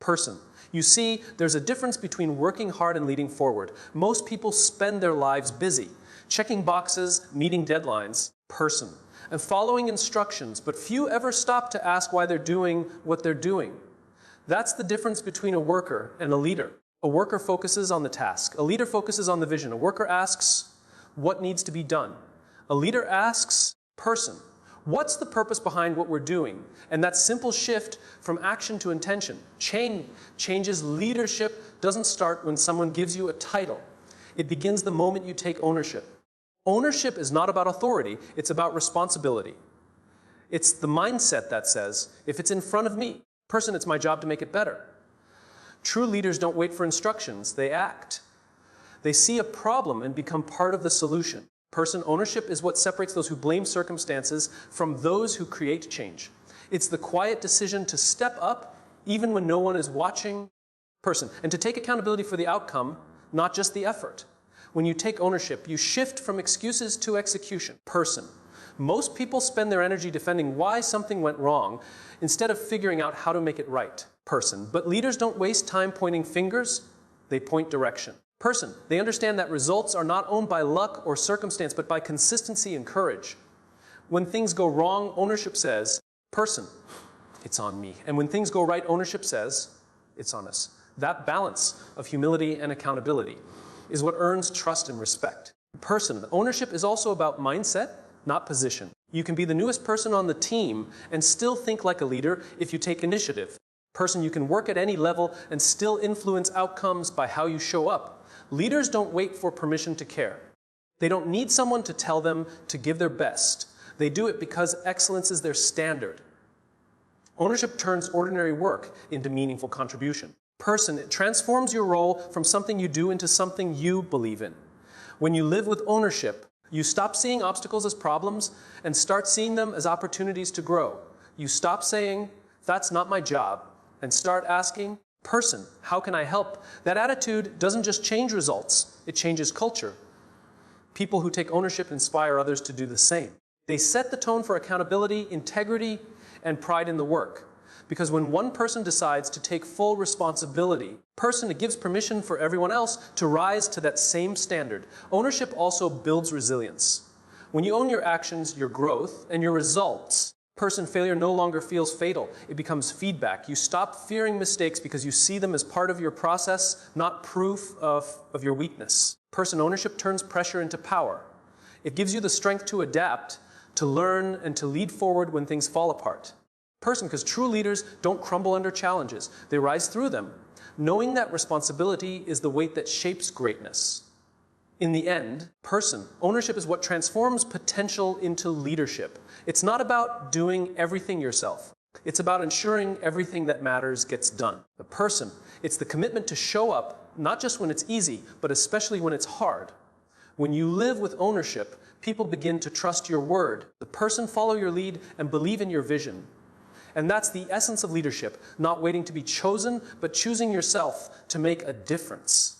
person. You see, there's a difference between working hard and leading forward. Most people spend their lives busy, checking boxes, meeting deadlines. Person. And following instructions, but few ever stop to ask why they're doing what they're doing. That's the difference between a worker and a leader. A worker focuses on the task. A leader focuses on the vision. A worker asks, what needs to be done? A leader asks, person, what's the purpose behind what we're doing? And that simple shift from action to intention changes. Leadership doesn't start when someone gives you a title. It begins the moment you take ownership. Ownership is not about authority, it's about responsibility. It's the mindset that says, if it's in front of me, person, it's my job to make it better. True leaders don't wait for instructions, they act. They see a problem and become part of the solution. Person, ownership is what separates those who blame circumstances from those who create change. It's the quiet decision to step up even when no one is watching. Person, and to take accountability for the outcome, not just the effort. When you take ownership, you shift from excuses to execution. Person. Most people spend their energy defending why something went wrong instead of figuring out how to make it right. Person. But leaders don't waste time pointing fingers, they point direction. Person. They understand that results are not owned by luck or circumstance, but by consistency and courage. When things go wrong, ownership says, person, it's on me. And when things go right, ownership says, it's on us. That balance of humility and accountability is what earns trust and respect. Person, ownership is also about mindset, not position. You can be the newest person on the team and still think like a leader if you take initiative. Person, you can work at any level and still influence outcomes by how you show up. Leaders don't wait for permission to care. They don't need someone to tell them to give their best. They do it because excellence is their standard. Ownership turns ordinary work into meaningful contribution. Person, it transforms your role from something you do into something you believe in. When you live with ownership, you stop seeing obstacles as problems and start seeing them as opportunities to grow. You stop saying, that's not my job, and start asking, person, how can I help? That attitude doesn't just change results, it changes culture. People who take ownership inspire others to do the same. They set the tone for accountability, integrity, and pride in the work. Because when one person decides to take full responsibility, person, it gives permission for everyone else to rise to that same standard. Ownership also builds resilience. When you own your actions, your growth, and your results, person, failure no longer feels fatal. It becomes feedback. You stop fearing mistakes because you see them as part of your process, not proof of your weakness. Person, ownership turns pressure into power. It gives you the strength to adapt, to learn, and to lead forward when things fall apart. Person, because true leaders don't crumble under challenges. They rise through them, knowing that responsibility is the weight that shapes greatness. In the end, person, ownership is what transforms potential into leadership. It's not about doing everything yourself. It's about ensuring everything that matters gets done. The person, it's the commitment to show up, not just when it's easy, but especially when it's hard. When you live with ownership, people begin to trust your word. The person, follow your lead and believe in your vision. And that's the essence of leadership, not waiting to be chosen, but choosing yourself to make a difference.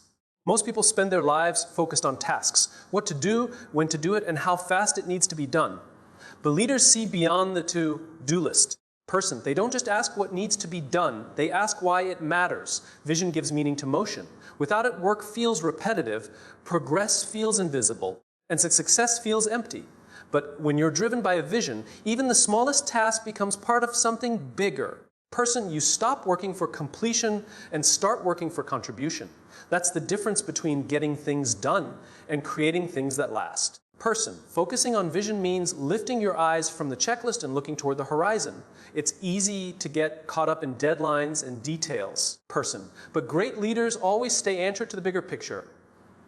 Most people spend their lives focused on tasks, what to do, when to do it, and how fast it needs to be done. But leaders see beyond the to-do list. Person, they don't just ask what needs to be done, they ask why it matters. Vision gives meaning to motion. Without it, work feels repetitive, progress feels invisible, and success feels empty. But when you're driven by a vision, even the smallest task becomes part of something bigger. Person, you stop working for completion and start working for contribution. That's the difference between getting things done and creating things that last. Person, focusing on vision means lifting your eyes from the checklist and looking toward the horizon. It's easy to get caught up in deadlines and details. Person, but great leaders always stay anchored to the bigger picture.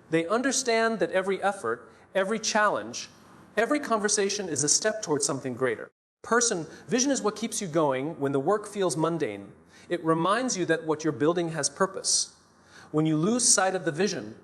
They understand that every effort, every challenge, every conversation is a step towards something greater. Person, vision is what keeps you going when the work feels mundane. It reminds you that what you're building has purpose. When you lose sight of the vision,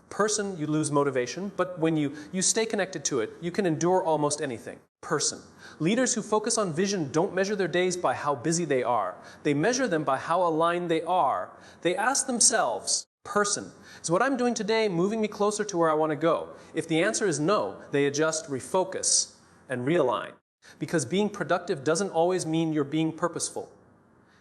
person, you lose motivation, but when you stay connected to it, you can endure almost anything. Person, leaders who focus on vision don't measure their days by how busy they are. They measure them by how aligned they are. They ask themselves, person, is what I'm doing today moving me closer to where I want to go? If the answer is no, they adjust, refocus, and realign. Because being productive doesn't always mean you're being purposeful.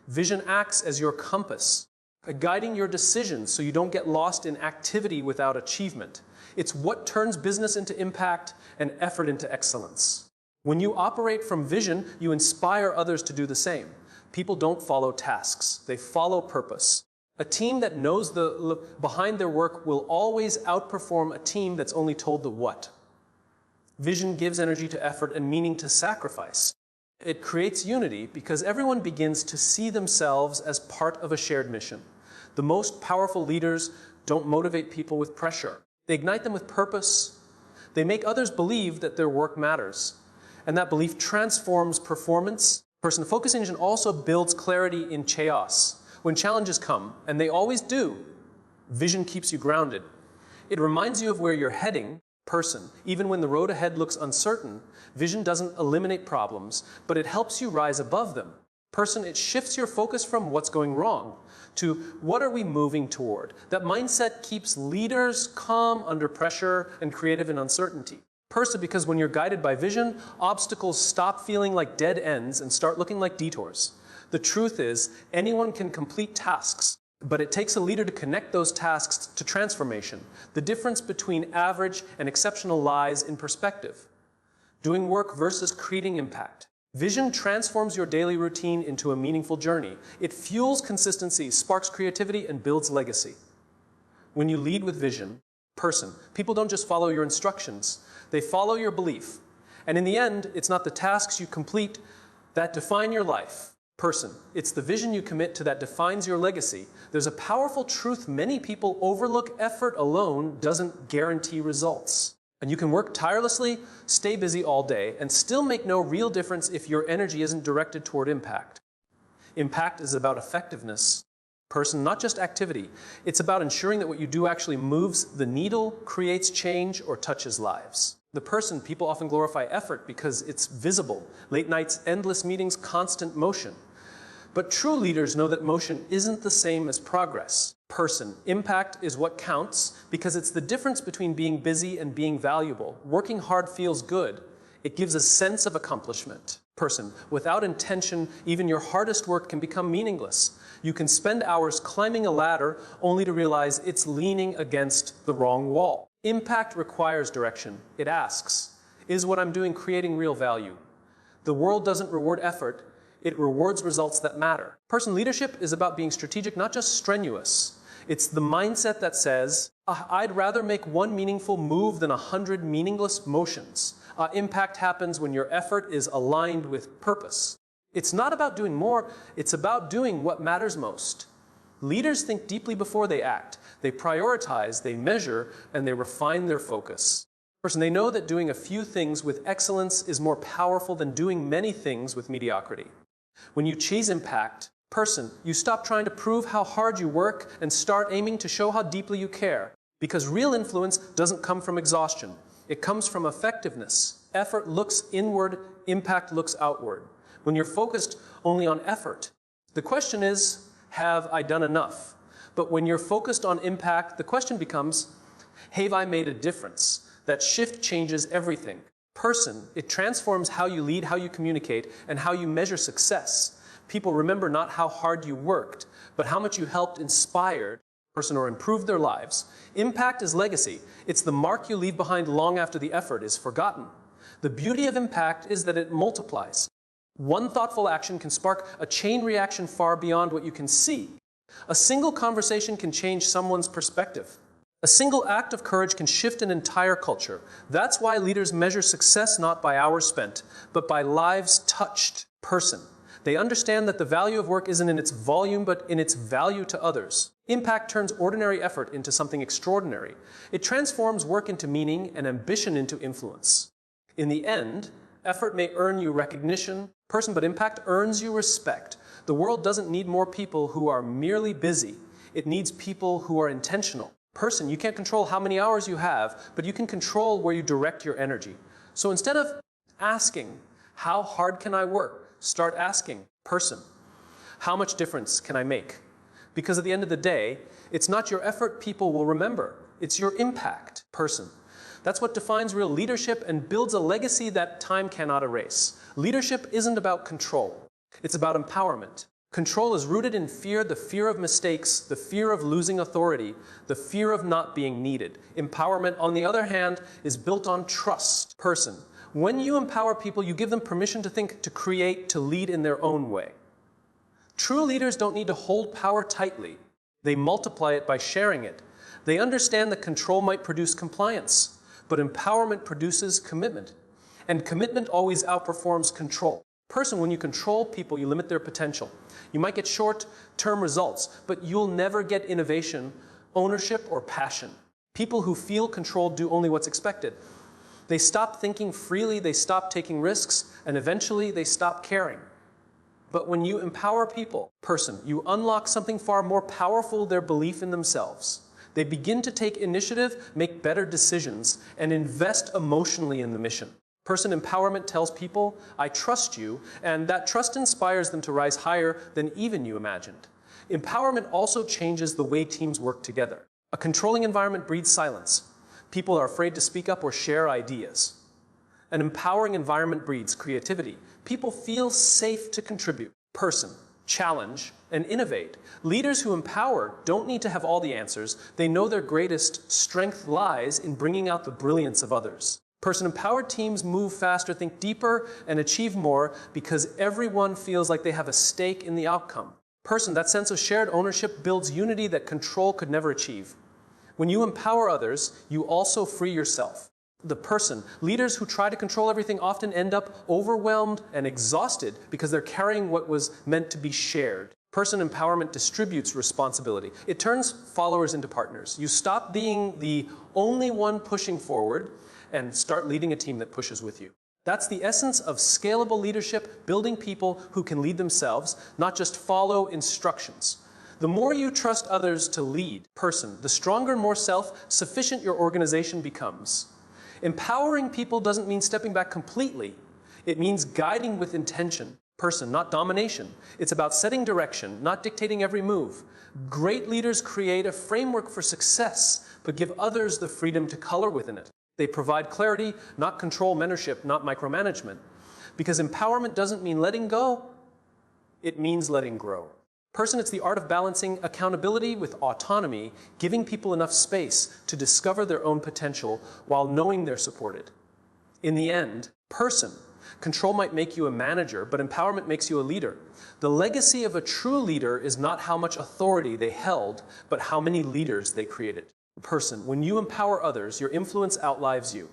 Vision acts as your compass. guiding your decisions so you don't get lost in activity without achievement. It's what turns business into impact and effort into excellence. When you operate from vision, you inspire others to do the same. People don't follow tasks, they follow purpose. A team that knows behind their work will always outperform a team that's only told the what. Vision gives energy to effort and meaning to sacrifice. It creates unity because everyone begins to see themselves as part of a shared mission. The most powerful leaders don't motivate people with pressure. They ignite them with purpose. They make others believe that their work matters. And that belief transforms performance. Person focus engine also builds clarity in chaos. When challenges come, and they always do, vision keeps you grounded. It reminds you of where you're heading. Person, even when the road ahead looks uncertain, vision doesn't eliminate problems, but it helps you rise above them. Person, it shifts your focus from what's going wrong to what are we moving toward. That mindset keeps leaders calm under pressure and creative in uncertainty. Person, because when you're guided by vision, obstacles stop feeling like dead ends and start looking like detours. The truth is, anyone can complete tasks, but it takes a leader to connect those tasks to transformation. The difference between average and exceptional lies in perspective. Doing work versus creating impact. Vision transforms your daily routine into a meaningful journey. It fuels consistency, sparks creativity, and builds legacy. When you lead with vision, person, people don't just follow your instructions, they follow your belief. And in the end, it's not the tasks you complete that define your life. Person, it's the vision you commit to that defines your legacy. There's a powerful truth many people overlook: effort alone doesn't guarantee results. And you can work tirelessly, stay busy all day, and still make no real difference if your energy isn't directed toward impact. Impact is about effectiveness. Person, not just activity. It's about ensuring that what you do actually moves the needle, creates change, or touches lives. The person, people often glorify effort because it's visible. Late nights, endless meetings, constant motion. But true leaders know that motion isn't the same as progress. Person, impact is what counts because it's the difference between being busy and being valuable. Working hard feels good. It gives a sense of accomplishment. Person, without intention, even your hardest work can become meaningless. You can spend hours climbing a ladder only to realize it's leaning against the wrong wall. Impact requires direction. It asks, is what I'm doing creating real value? The world doesn't reward effort. It rewards results that matter. Person leadership is about being strategic, not just strenuous. It's the mindset that says, I'd rather make one meaningful move than 100 meaningless motions. Impact happens when your effort is aligned with purpose. It's not about doing more, it's about doing what matters most. Leaders think deeply before they act. They prioritize, they measure, and they refine their focus. Person, they know that doing a few things with excellence is more powerful than doing many things with mediocrity. When you chase impact, person, you stop trying to prove how hard you work and start aiming to show how deeply you care. Because real influence doesn't come from exhaustion. It comes from effectiveness. Effort looks inward, impact looks outward. When you're focused only on effort, the question is, have I done enough? But when you're focused on impact, the question becomes, have I made a difference? That shift changes everything. Person, it transforms how you lead, how you communicate, and how you measure success. People remember not how hard you worked, but how much you helped inspire person or improve their lives. Impact is legacy. It's the mark you leave behind long after the effort is forgotten. The beauty of impact is that it multiplies. One thoughtful action can spark a chain reaction far beyond what you can see. A single conversation can change someone's perspective. A single act of courage can shift an entire culture. That's why leaders measure success not by hours spent, but by lives touched. Person. They understand that the value of work isn't in its volume, but in its value to others. Impact turns ordinary effort into something extraordinary. It transforms work into meaning and ambition into influence. In the end, effort may earn you recognition, person, but impact earns you respect. The world doesn't need more people who are merely busy. It needs people who are intentional. Person, you can't control how many hours you have, but you can control where you direct your energy. So instead of asking, how hard can I work? Start asking, person, how much difference can I make? Because at the end of the day, it's not your effort people will remember. It's your impact, person. That's what defines real leadership and builds a legacy that time cannot erase. Leadership isn't about control. It's about empowerment. Control is rooted in fear, the fear of mistakes, the fear of losing authority, the fear of not being needed. Empowerment, on the other hand, is built on trust. Person. When you empower people, you give them permission to think, to create, to lead in their own way. True leaders don't need to hold power tightly. They multiply it by sharing it. They understand that control might produce compliance, but empowerment produces commitment. And commitment always outperforms control. Person, when you control people, you limit their potential. You might get short-term results, but you'll never get innovation, ownership, or passion. People who feel controlled do only what's expected. They stop thinking freely, they stop taking risks, and eventually they stop caring. But when you empower people, person, you unlock something far more powerful, their belief in themselves. They begin to take initiative, make better decisions, and invest emotionally in the mission. Person empowerment tells people, I trust you, and that trust inspires them to rise higher than even you imagined. Empowerment also changes the way teams work together. A controlling environment breeds silence. People are afraid to speak up or share ideas. An empowering environment breeds creativity. People feel safe to contribute. Person, challenge, and innovate. Leaders who empower don't need to have all the answers. They know their greatest strength lies in bringing out the brilliance of others. Person, empowered teams move faster, think deeper, and achieve more because everyone feels like they have a stake in the outcome. Person, that sense of shared ownership builds unity that control could never achieve. When you empower others, you also free yourself. The person, leaders who try to control everything often end up overwhelmed and exhausted because they're carrying what was meant to be shared. Person empowerment distributes responsibility. It turns followers into partners. You stop being the only one pushing forward and start leading a team that pushes with you. That's the essence of scalable leadership, building people who can lead themselves, not just follow instructions. The more you trust others to lead, person, the stronger and more self-sufficient your organization becomes. Empowering people doesn't mean stepping back completely. It means guiding with intention. Person, not domination. It's about setting direction, not dictating every move. Great leaders create a framework for success, but give others the freedom to color within it. They provide clarity, not control, mentorship, not micromanagement. Because empowerment doesn't mean letting go, it means letting grow. Person, it's the art of balancing accountability with autonomy, giving people enough space to discover their own potential while knowing they're supported. In the end, person, control might make you a manager, but empowerment makes you a leader. The legacy of a true leader is not how much authority they held, but how many leaders they created. Person, when you empower others, your influence outlives you.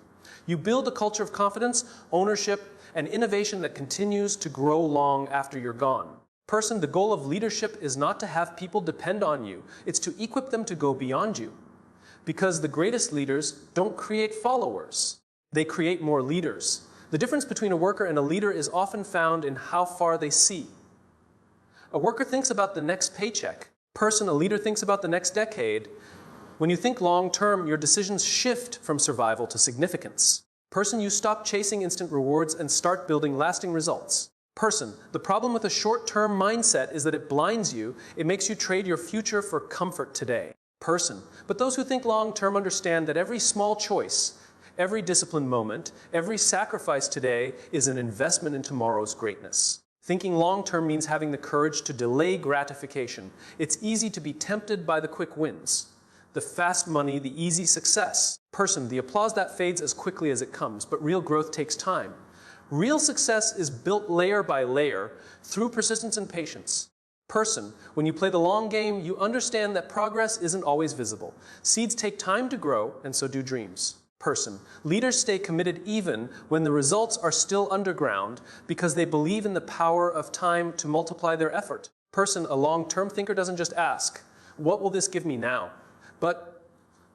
You build a culture of confidence, ownership, and innovation that continues to grow long after you're gone. Person, the goal of leadership is not to have people depend on you. It's to equip them to go beyond you. Because the greatest leaders don't create followers. They create more leaders. The difference between a worker and a leader is often found in how far they see. A worker thinks about the next paycheck. Person, a leader thinks about the next decade. When you think long-term, your decisions shift from survival to significance. Person, you stop chasing instant rewards and start building lasting results. Person, the problem with a short-term mindset is that it blinds you. It makes you trade your future for comfort today. Person, but those who think long-term understand that every small choice, every disciplined moment, every sacrifice today is an investment in tomorrow's greatness. Thinking long-term means having the courage to delay gratification. It's easy to be tempted by the quick wins, the fast money, the easy success. Person, the applause that fades as quickly as it comes, but real growth takes time. Real success is built layer by layer through persistence and patience. Person, when you play the long game, you understand that progress isn't always visible. Seeds take time to grow, and so do dreams. Person, leaders stay committed even when the results are still underground because they believe in the power of time to multiply their effort. Person, a long-term thinker doesn't just ask, what will this give me now? But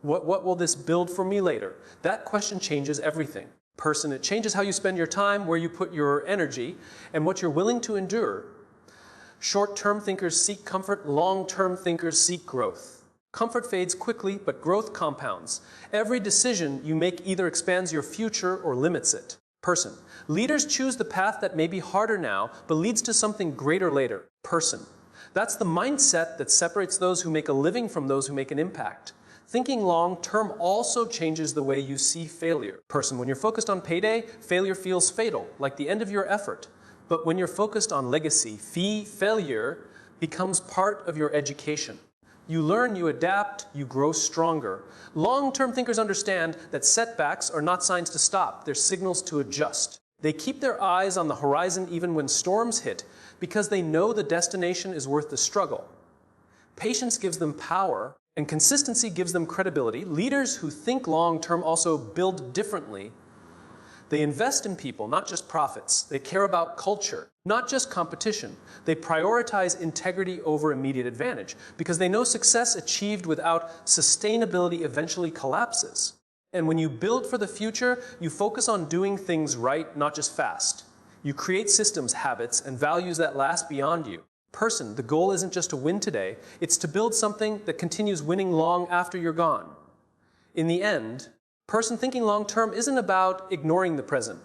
what will this build for me later? That question changes everything. Person, it changes how you spend your time, where you put your energy, and what you're willing to endure. Short-term thinkers seek comfort, long-term thinkers seek growth. Comfort fades quickly, but growth compounds. Every decision you make either expands your future or limits it. Person, leaders choose the path that may be harder now, but leads to something greater later. Person, that's the mindset that separates those who make a living from those who make an impact. Thinking long-term also changes the way you see failure. Person, when you're focused on payday, failure feels fatal, like the end of your effort. But when you're focused on legacy, failure becomes part of your education. You learn, you adapt, you grow stronger. Long-term thinkers understand that setbacks are not signs to stop, they're signals to adjust. They keep their eyes on the horizon even when storms hit because they know the destination is worth the struggle. Patience gives them power, and consistency gives them credibility. Leaders who think long-term also build differently. They invest in people, not just profits. They care about culture, not just competition. They prioritize integrity over immediate advantage because they know success achieved without sustainability eventually collapses. And when you build for the future, you focus on doing things right, not just fast. You create systems, habits, and values that last beyond you. Person, the goal isn't just to win today, it's to build something that continues winning long after you're gone. In the end, person thinking long-term isn't about ignoring the present.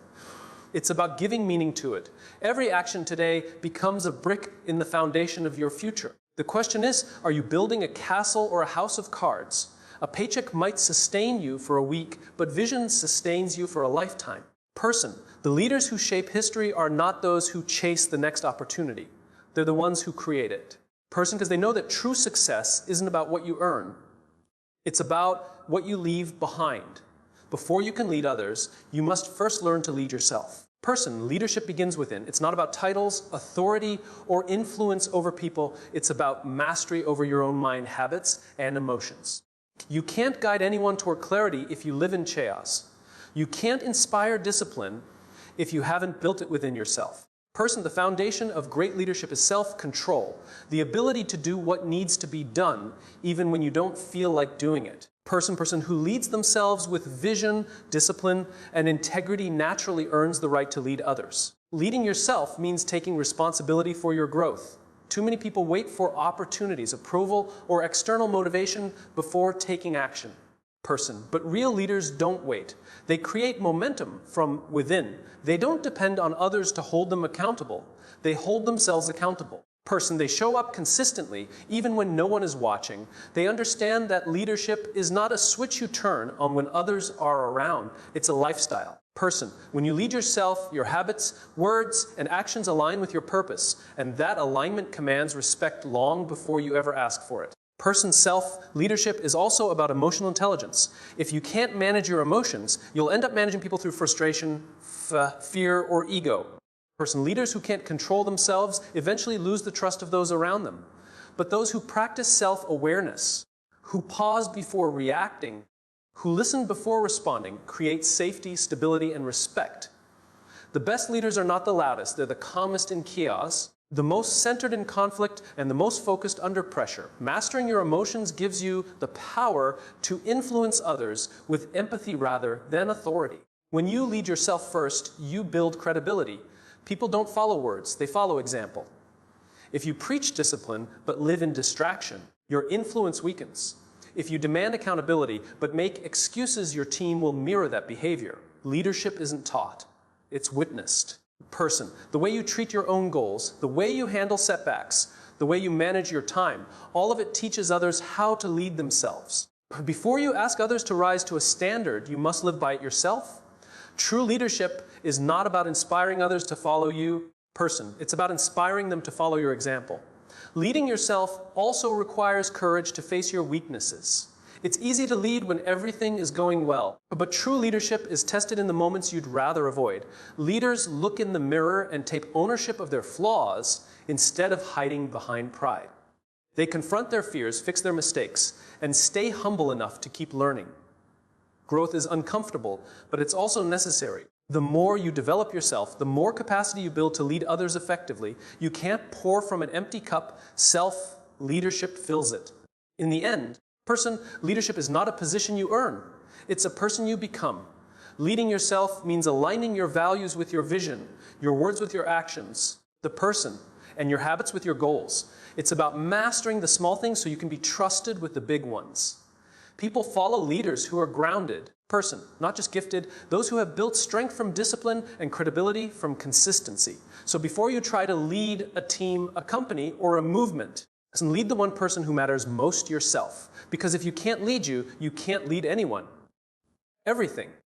It's about giving meaning to it. Every action today becomes a brick in the foundation of your future. The question is, are you building a castle or a house of cards? A paycheck might sustain you for a week, but vision sustains you for a lifetime. Person, the leaders who shape history are not those who chase the next opportunity. They're the ones who create it. Person, because they know that true success isn't about what you earn. It's about what you leave behind. Before you can lead others, you must first learn to lead yourself. Person, leadership begins within. It's not about titles, authority, or influence over people. It's about mastery over your own mind, habits, and emotions. You can't guide anyone toward clarity if you live in chaos. You can't inspire discipline if you haven't built it within yourself. Person, the foundation of great leadership is self-control, the ability to do what needs to be done, even when you don't feel like doing it. Person who leads themselves with vision, discipline, and integrity naturally earns the right to lead others. Leading yourself means taking responsibility for your growth. Too many people wait for opportunities, approval, or external motivation before taking action. Person, but real leaders don't wait. They create momentum from within. They don't depend on others to hold them accountable. They hold themselves accountable. Person, they show up consistently, even when no one is watching. They understand that leadership is not a switch you turn on when others are around. It's a lifestyle. Person, when you lead yourself, your habits, words, and actions align with your purpose, and that alignment commands respect long before you ever ask for it. Person self-leadership is also about emotional intelligence. If you can't manage your emotions, you'll end up managing people through frustration, fear, or ego. Person leaders who can't control themselves eventually lose the trust of those around them. But those who practice self-awareness, who pause before reacting, who listen before responding, create safety, stability, and respect. The best leaders are not the loudest, they're the calmest in chaos, the most centered in conflict, and the most focused under pressure. Mastering your emotions gives you the power to influence others with empathy rather than authority. When you lead yourself first, you build credibility. People don't follow words, they follow example. If you preach discipline but live in distraction, your influence weakens. If you demand accountability but make excuses, your team will mirror that behavior. Leadership isn't taught, it's witnessed. Person, the way you treat your own goals, the way you handle setbacks, the way you manage your time, all of it teaches others how to lead themselves. Before you ask others to rise to a standard, you must live by it yourself. True leadership is not about inspiring others to follow you. Person, it's about inspiring them to follow your example. Leading yourself also requires courage to face your weaknesses. It's easy to lead when everything is going well, but true leadership is tested in the moments you'd rather avoid. Leaders look in the mirror and take ownership of their flaws instead of hiding behind pride. They confront their fears, fix their mistakes, and stay humble enough to keep learning. Growth is uncomfortable, but it's also necessary. The more you develop yourself, the more capacity you build to lead others effectively. You can't pour from an empty cup. Self-leadership fills it. In the end, person leadership is not a position you earn. It's a person you become. Leading yourself means aligning your values with your vision, your words with your actions, the person, and your habits with your goals. It's about mastering the small things so you can be trusted with the big ones. People follow leaders who are grounded. Person, not just gifted, those who have built strength from discipline and credibility from consistency. So before you try to lead a team, a company, or a movement, lead the one person who matters most, yourself. Because if you can't lead you, you can't lead anyone. Everything.